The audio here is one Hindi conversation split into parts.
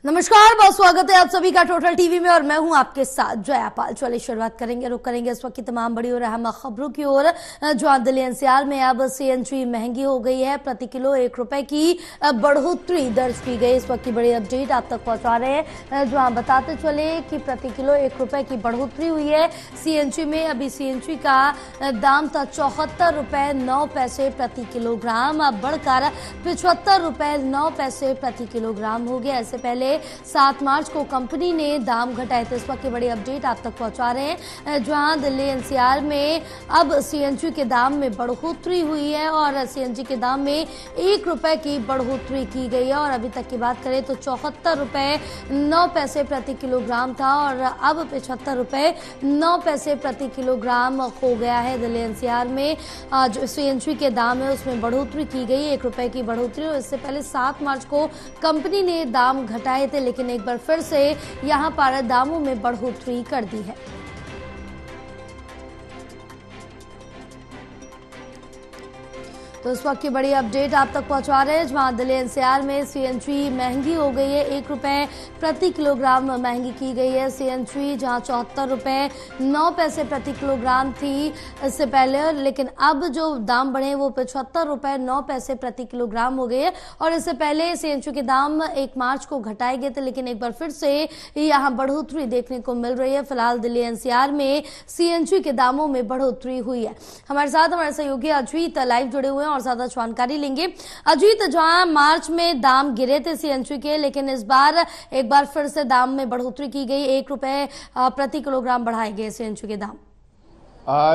नमस्कार, बहुत स्वागत है आप सभी का टोटल टीवी में और मैं हूं आपके साथ जया पाल। चलिए शुरुआत रुक करेंगे इस वक्त की तमाम बड़ी और अहम खबरों की ओर। जहां दिल्ली एनसीआर में अब सीएनजी महंगी हो गई है, प्रति किलो 1 रुपए की बढ़ोतरी दर्ज की गई। इस वक्त की बड़ी अपडेट आप तक पहुंचा रहे हैं, जहां बताते चले कि प्रति किलो 1 रुपए की बढ़ोतरी हुई है सीएनजी में। अभी सीएनजी का दाम था 74 रुपए 9 पैसे प्रति किलोग्राम, अब बढ़कर 75 रुपए 9 पैसे प्रति किलोग्राम हो गया। इससे पहले 7 मार्च को कंपनी ने दाम घटाए थे। इस वक्त की बड़ी अपडेट आप तक पहुंचा रहे हैं, जहां दिल्ली एनसीआर में अब सीएनजी के दाम में बढ़ोतरी हुई है और सीएनजी के दाम में 1 रुपए की बढ़ोतरी की गई है। और अभी तक की बात करें तो 74 रुपए 9 पैसे प्रति किलोग्राम था और अब 75 रुपए 9 पैसे प्रति किलोग्राम हो गया है। दिल्ली एनसीआर में जो सीएनजी के दाम है उसमें बढ़ोतरी की गई, 1 रुपए की बढ़ोतरी। और इससे पहले 7 मार्च को कंपनी ने दाम घटाए थे, लेकिन एक बार फिर से यहां पर दामों में बढ़ोतरी कर दी है। तो इस वक्त की बड़ी अपडेट आप तक पहुंचा रहे हैं, जहां दिल्ली एनसीआर में सीएनजी महंगी हो गई है, 1 रुपए प्रति किलोग्राम महंगी की गई है सीएनजी, जहां 74 रुपए 9 पैसे प्रति किलोग्राम थी इससे पहले, लेकिन अब जो दाम बढ़े वो 75 रुपए 9 पैसे प्रति किलोग्राम हो गए। और इससे पहले सीएनजी के दाम 1 मार्च को घटाए गए थे, लेकिन एक बार फिर से यहाँ बढ़ोतरी देखने को मिल रही है। फिलहाल दिल्ली एनसीआर में सीएनजी के दामों में बढ़ोतरी हुई है। हमारे साथ हमारे सहयोगी अजीत लाइव जुड़े हुए हैं और ज्यादा जानकारी लेंगे। अजीत, जहां मार्च में दाम गिरे थे सीएनजी के, लेकिन इस बार एक बार फिर से दाम में बढ़ोतरी की गई, 1 रुपए प्रति किलोग्राम बढ़ाए गए सीएनजी के दाम।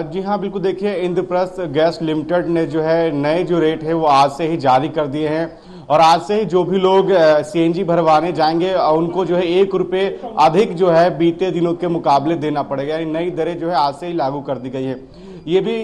जी हाँ, बिल्कुल। देखिए, इंद्रप्रस्थ गैस लिमिटेड ने जो है नए जो रेट है वो आज से ही जारी कर दिए हैं और आज से ही जो भी लोग सीएनजी भरवाने जाएंगे उनको जो है 1 रुपए अधिक जो है बीते दिनों के मुकाबले देना पड़ेगा। नई दरें जो है आज से ही लागू कर दी गई है। ये भी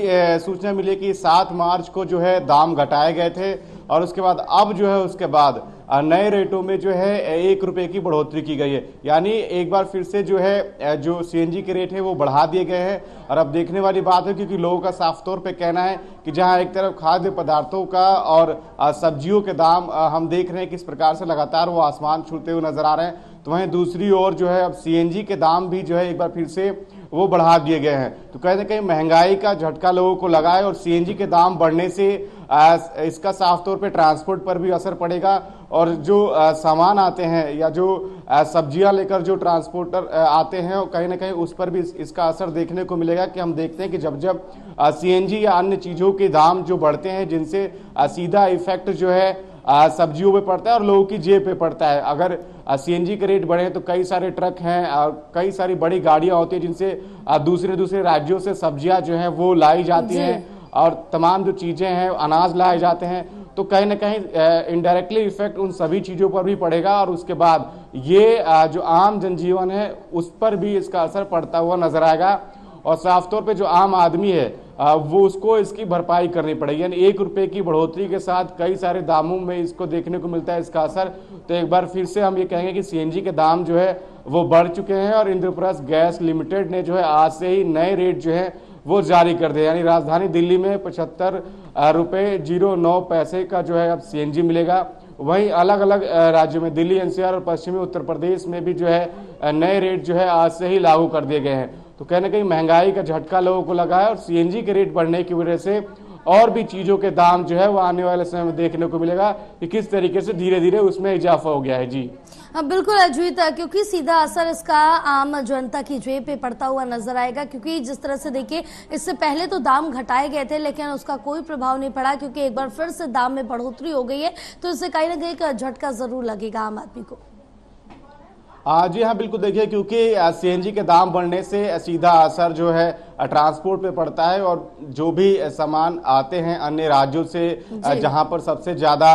सूचना मिली कि 7 मार्च को जो है दाम घटाए गए थे और उसके बाद अब जो है उसके बाद नए रेटों में जो है 1 रुपए की बढ़ोतरी की गई है। यानी एक बार फिर से जो है जो सीएनजी के रेट है वो बढ़ा दिए गए हैं। और अब देखने वाली बात है, क्योंकि लोगों का साफ तौर पे कहना है कि जहां एक तरफ खाद्य पदार्थों का और सब्जियों के दाम हम देख रहे हैं किस प्रकार से लगातार वो आसमान छूते हुए नजर आ रहे हैं, तो वहीं दूसरी ओर जो है अब सीएनजी के दाम भी जो है एक बार फिर से वो बढ़ा दिए गए हैं। तो कहीं ना कहीं महंगाई का झटका लोगों को लगा है और सीएनजी के दाम बढ़ने से इसका साफ तौर पे ट्रांसपोर्ट पर भी असर पड़ेगा और जो सामान आते हैं या जो सब्जियां लेकर जो ट्रांसपोर्टर आते हैं कहीं ना कहीं उस पर भी इसका असर देखने को मिलेगा। कि हम देखते हैं कि जब जब सीएनजी या अन्य चीज़ों के दाम जो बढ़ते हैं जिनसे सीधा इफेक्ट जो है सब्जियों पे पड़ता है और लोगों की जेब पे पड़ता है। अगर सीएनजी के रेट बढ़े तो कई सारे ट्रक हैं और कई सारी बड़ी गाड़ियां होती हैं जिनसे दूसरे दूसरे राज्यों से सब्जियां जो हैं वो लाई जाती हैं और तमाम जो चीज़ें हैं अनाज लाए जाते हैं, तो कहीं ना कहीं इनडायरेक्टली इफेक्ट उन सभी चीज़ों पर भी पड़ेगा और उसके बाद ये जो आम जनजीवन है उस पर भी इसका असर पड़ता हुआ नजर आएगा। और साफ तौर पे जो आम आदमी है वो उसको इसकी भरपाई करनी पड़ेगी। यानी 1 रुपए की बढ़ोतरी के साथ कई सारे दामों में इसको देखने को मिलता है इसका असर। तो एक बार फिर से हम ये कहेंगे कि सीएनजी के दाम जो है वो बढ़ चुके हैं और इंद्रप्रस्थ गैस लिमिटेड ने जो है आज से ही नए रेट जो है वो जारी कर दिए। यानी राजधानी दिल्ली में 75 रुपए 09 पैसे का जो है अब सीएनजी मिलेगा। वहीं अलग अलग राज्यों में दिल्ली एनसीआर और पश्चिमी उत्तर प्रदेश में भी जो है नए रेट जो है आज से ही लागू कर दिए गए हैं। तो कहीं ना कहीं महंगाई का झटका लोगों को लगा है और सीएनजी के रेट बढ़ने की वजह से और भी चीजों के दाम जो है वो आने वाले समय में देखने को मिलेगा कि किस तरीके से धीरे धीरे उसमें इजाफा हो गया है। जी बिल्कुल अजीत, क्योंकि सीधा असर इसका आम जनता की जेब पे पड़ता हुआ नजर आएगा। क्योंकि जिस तरह से देखिए, इससे पहले तो दाम घटाए गए थे लेकिन उसका कोई प्रभाव नहीं पड़ा, क्योंकि एक बार फिर से दाम में बढ़ोतरी हो गई है, तो इससे कहीं ना कहीं एक झटका जरूर लगेगा आम आदमी को। जी हाँ, बिल्कुल। देखिए, क्योंकि सीएनजी के दाम बढ़ने से सीधा असर जो है ट्रांसपोर्ट पे पड़ता है और जो भी सामान आते हैं अन्य राज्यों से जहां पर सबसे ज्यादा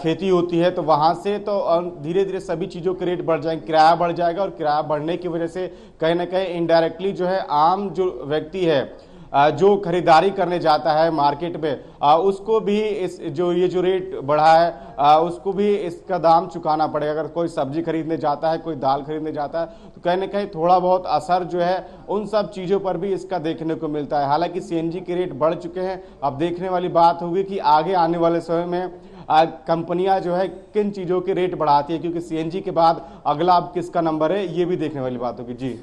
खेती होती है तो वहां से तो धीरे धीरे सभी चीजों के रेट बढ़ जाएंगे, किराया बढ़ जाएगा और किराया बढ़ने की वजह से कहीं ना कहीं इनडायरेक्टली जो है आम जो व्यक्ति है जो खरीदारी करने जाता है मार्केट में उसको भी इस ये जो रेट बढ़ा है उसको भी इसका दाम चुकाना पड़ेगा। अगर कोई सब्जी खरीदने जाता है, कोई दाल खरीदने जाता है, तो कहीं ना कहीं थोड़ा बहुत असर जो है उन सब चीज़ों पर भी इसका देखने को मिलता है। हालांकि सीएनजी के रेट बढ़ चुके हैं। अब देखने वाली बात होगी कि आगे आने वाले समय में कंपनियां जो है किन चीजों के रेट बढ़ाती है, क्योंकि सीएनजी के बाद अगला अब किसका नंबर है ये भी देखने वाली बात होगी। जी